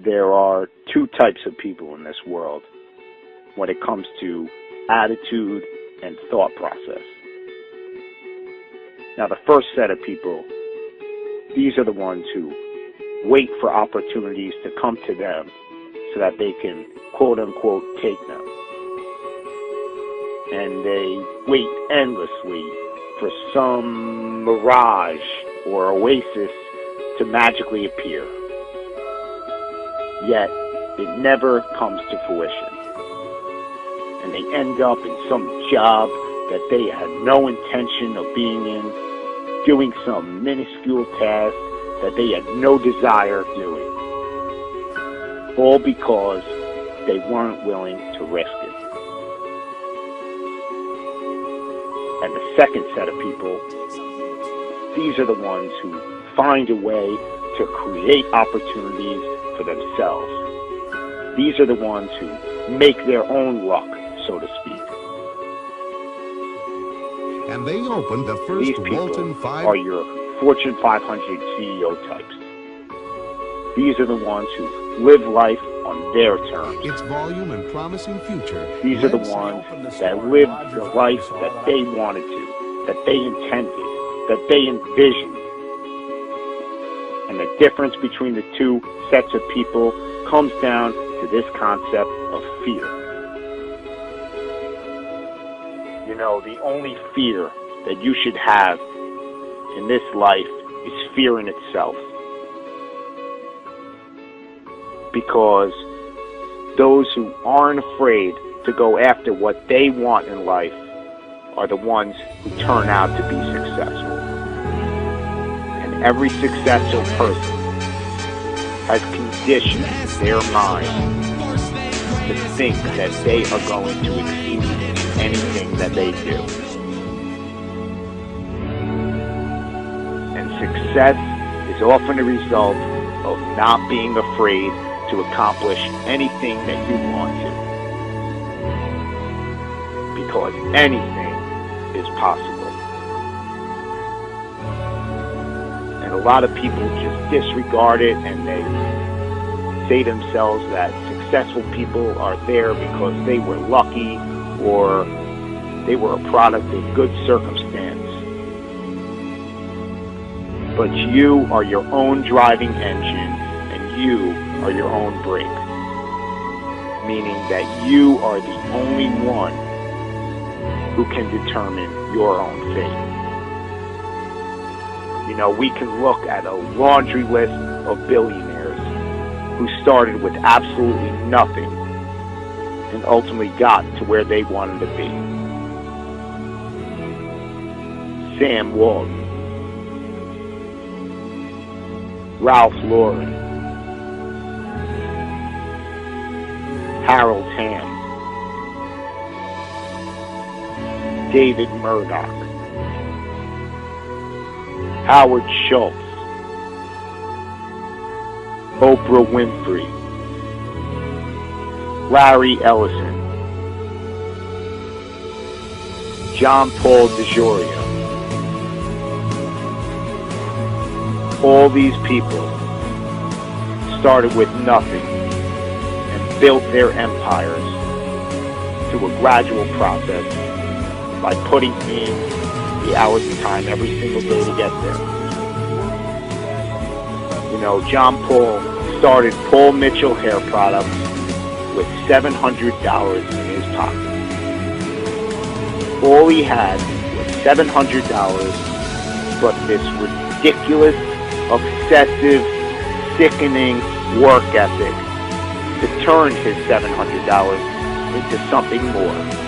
there are two types of people in this world when it comes to attitude and thought process. Now, the first set of people, these are the ones who wait for opportunities to come to them so that they can, quote unquote, take them. And they wait endlessly for some mirage or oasis to magically appear. Yet, it never comes to fruition. And they end up in some job that they had no intention of being in, doing some minuscule task that they had no desire of doing. All because they weren't willing to risk it. And the second set of people, these are the ones who find a way to create opportunities for themselves. These are the ones who make their own luck, so to speak. And they opened the first These people Walton 5 are your Fortune 500 CEO types. These are the ones who live life on their terms. its volume and promising future. These are the ones that live the life that they wanted to, that they intended, that they envisioned. And the difference between the two sets of people comes down to this concept of fear. You know, the only fear that you should have in this life is fear in itself. Because those who aren't afraid to go after what they want in life are the ones who turn out to be successful. And every successful person has conditioned their mind to think that they are going to exceed in anything that they do. And success is often a result of not being afraid to accomplish anything that you want to. Because anything is possible. And a lot of people just disregard it, and they say to themselves that successful people are there because they were lucky or they were a product of good circumstance. But you are your own driving engine, and you are your own brake. Meaning that you are the only one who can determine your own fate. You know, we can look at a laundry list of billionaires who started with absolutely nothing and ultimately got to where they wanted to be. Sam Walton, Ralph Lauren, Harold Hamm, David Murdoch, Howard Schultz, Oprah Winfrey, Larry Ellison, John Paul DeJoria. All these people started with nothing and built their empires through a gradual process by putting in the hours and time every single day to get there. You know, John Paul started Paul Mitchell Hair Products with $700 in his pocket. All he had was $700, but this ridiculous, obsessive, sickening work ethic to turn his $700 into something more.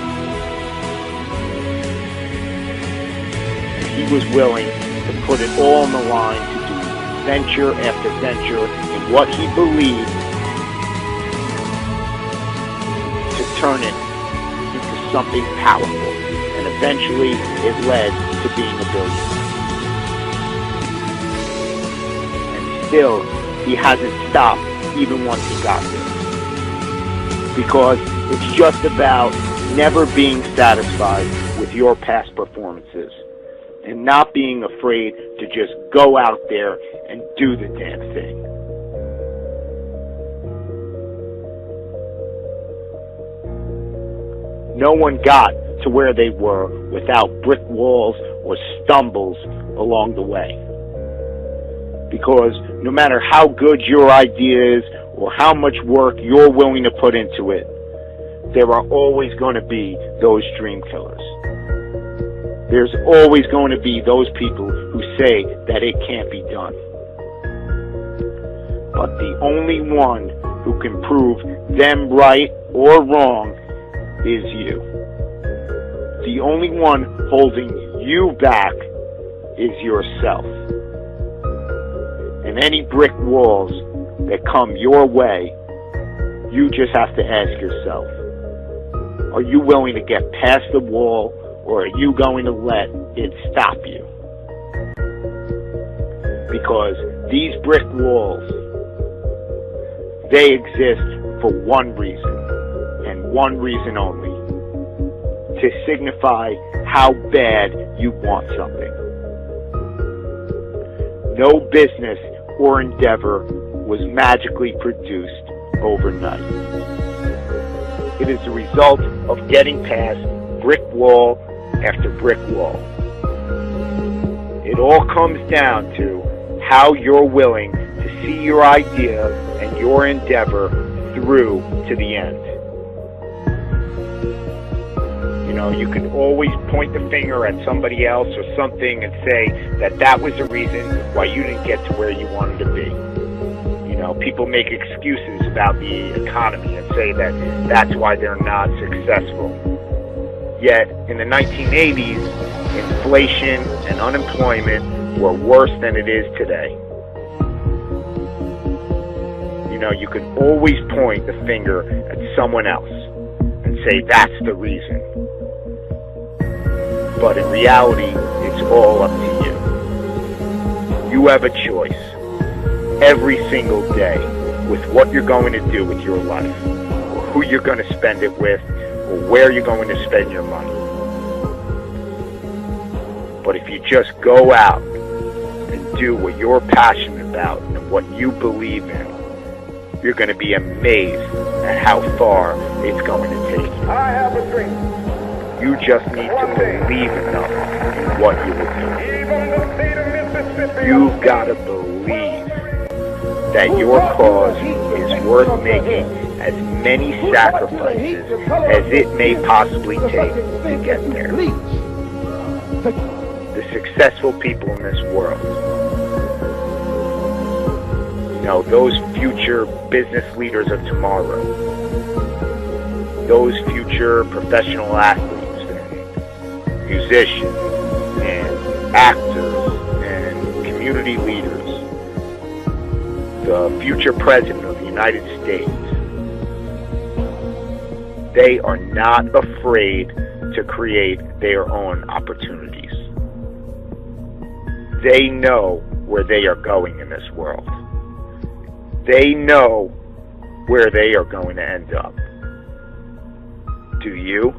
He was willing to put it all on the line to do venture after venture in what he believed, to turn it into something powerful. And eventually it led to being a billionaire. And still, he hasn't stopped even once he got there. Because it's just about never being satisfied with your past performances and not being afraid to just go out there and do the damn thing. No one got to where they were without brick walls or stumbles along the way. Because no matter how good your idea is or how much work you're willing to put into it, there are always going to be those dream killers. There's always going to be those people who say that it can't be done. But the only one who can prove them right or wrong is you. The only one holding you back is yourself. And any brick walls that come your way, you just have to ask yourself, are you willing to get past the wall, or are you going to let it stop you? Because these brick walls, they exist for one reason, and one reason only: to signify how bad you want something. No business or endeavor was magically produced overnight. It is the result of getting past brick wall after brick wall. It all comes down to how you're willing to see your idea and your endeavor through to the end. You know, you can always point the finger at somebody else or something and say that that was the reason why you didn't get to where you wanted to be. You know, people make excuses about the economy and say that that's why they're not successful. Yet, in the 1980s, inflation and unemployment were worse than it is today. You know, you can always point the finger at someone else and say that's the reason. But in reality, it's all up to you. You have a choice every single day with what you're going to do with your life, or who you're going to spend it with, or where you're going to spend your money. But if you just go out and do what you're passionate about and what you believe in, you're going to be amazed at how far it's going to take you. I have a dream. You just need to believe enough in what you will do. You've got to believe that your cause is worth making as many sacrifices as it may possibly take to get there. The successful people in this world, you know, those future business leaders of tomorrow, those future professional athletes, musicians and actors and community leaders, the future president of the United States, they are not afraid to create their own opportunities. They know where they are going in this world. They know where they are going to end up. Do you?